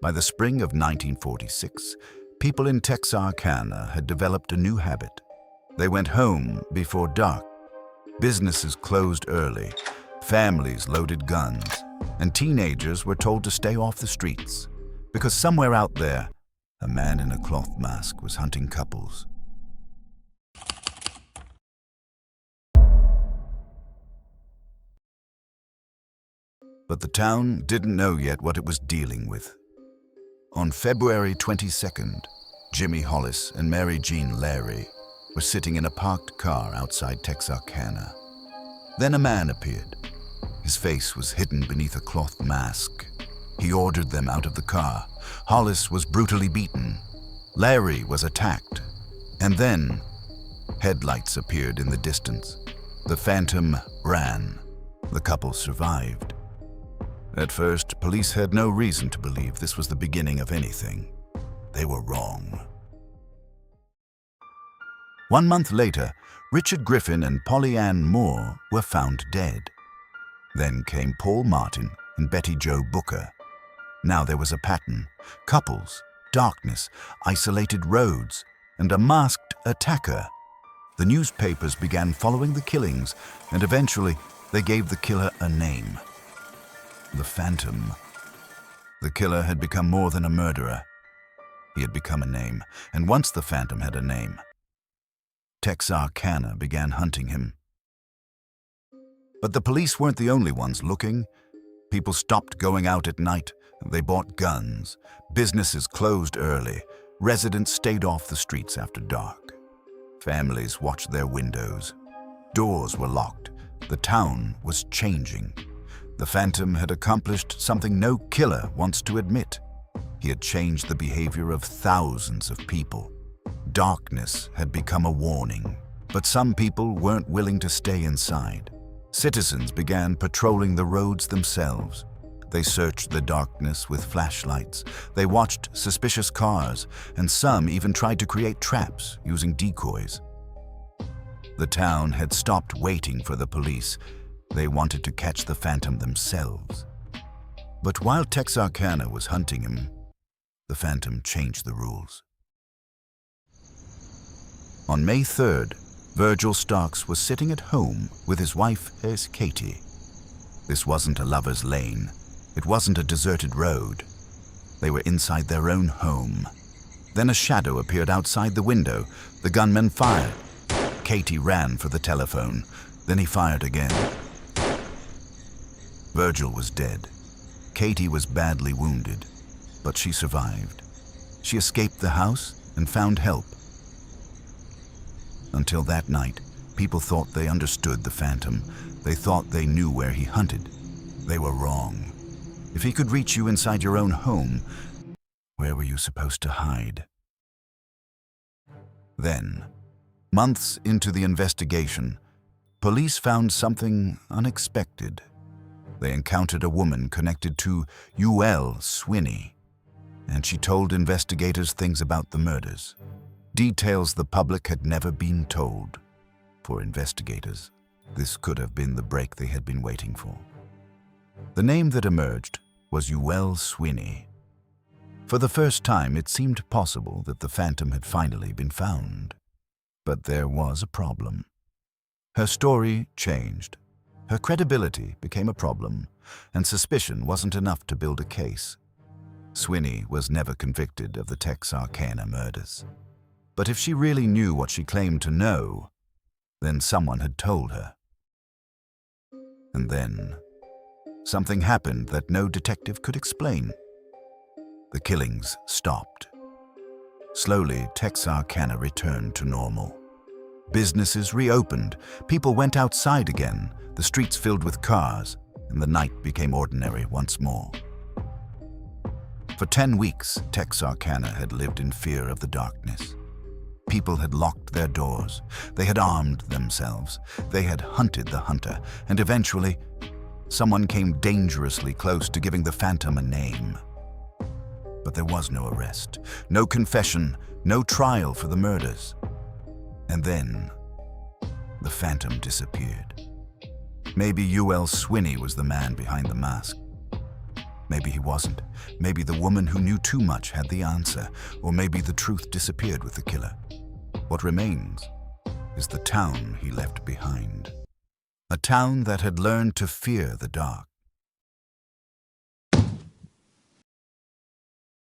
By the spring of 1946, people in Texarkana had developed a new habit. They went home before dark. Businesses closed early, families loaded guns, and teenagers were told to stay off the streets, because somewhere out there, a man in a cloth mask was hunting couples. But the town didn't know yet what it was dealing with. On February 22nd, Jimmy Hollis and Mary Jean Larry were sitting in a parked car outside Texarkana. Then a man appeared. His face was hidden beneath a cloth mask. He ordered them out of the car. Hollis was brutally beaten. Larry was attacked. And then, headlights appeared in the distance. The phantom ran. The couple survived. At first, police had no reason to believe this was the beginning of anything. They were wrong. 1 month later, Richard Griffin and Polly Ann Moore were found dead. Then came Paul Martin and Betty Jo Booker. Now there was a pattern: couples, darkness, isolated roads, and a masked attacker. The newspapers began following the killings, and eventually they gave the killer a name: the Phantom. The killer had become more than a murderer. He had become a name, and once the Phantom had a name, Texarkana began hunting him. But the police weren't the only ones looking. People stopped going out at night. They bought guns. Businesses closed early. Residents stayed off the streets after dark. Families watched their windows. Doors were locked. The town was changing. The Phantom had accomplished something no killer wants to admit. He had changed the behavior of thousands of people. Darkness had become a warning, but some people weren't willing to stay inside. Citizens began patrolling the roads themselves. They searched the darkness with flashlights. They watched suspicious cars, and some even tried to create traps using decoys. The town had stopped waiting for the police. They wanted to catch the Phantom themselves. But while Texarkana was hunting him, the Phantom changed the rules. On May 3rd, Virgil Starks was sitting at home with his wife, Katie. This wasn't a lover's lane. It wasn't a deserted road. They were inside their own home. Then a shadow appeared outside the window. The gunman fired. Katie ran for the telephone. Then he fired again. Virgil was dead. Katie was badly wounded, but she survived. She escaped the house and found help. Until that night, people thought they understood the Phantom. They thought they knew where he hunted. They were wrong. If he could reach you inside your own home, where were you supposed to hide? Then, months into the investigation, police found something unexpected. They encountered a woman connected to UL Swinney, and she told investigators things about the murders. Details the public had never been told. For investigators, this could have been the break they had been waiting for. The name that emerged was UL Swinney. For the first time, it seemed possible that the Phantom had finally been found. But there was a problem. Her story changed. Her credibility became a problem, and suspicion wasn't enough to build a case. Swinney was never convicted of the Texarkana murders. But if she really knew what she claimed to know, then someone had told her. And then, something happened that no detective could explain. The killings stopped. Slowly, Texarkana returned to normal. Businesses reopened, people went outside again, the streets filled with cars, and the night became ordinary once more. For 10 weeks, Texarkana had lived in fear of the darkness. People had locked their doors. They had armed themselves. They had hunted the hunter, and eventually, someone came dangerously close to giving the Phantom a name. But there was no arrest, no confession, no trial for the murders. And then, the Phantom disappeared. Maybe UL Swinney was the man behind the mask. Maybe he wasn't. Maybe the woman who knew too much had the answer, or maybe the truth disappeared with the killer. What remains is the town he left behind. A town that had learned to fear the dark.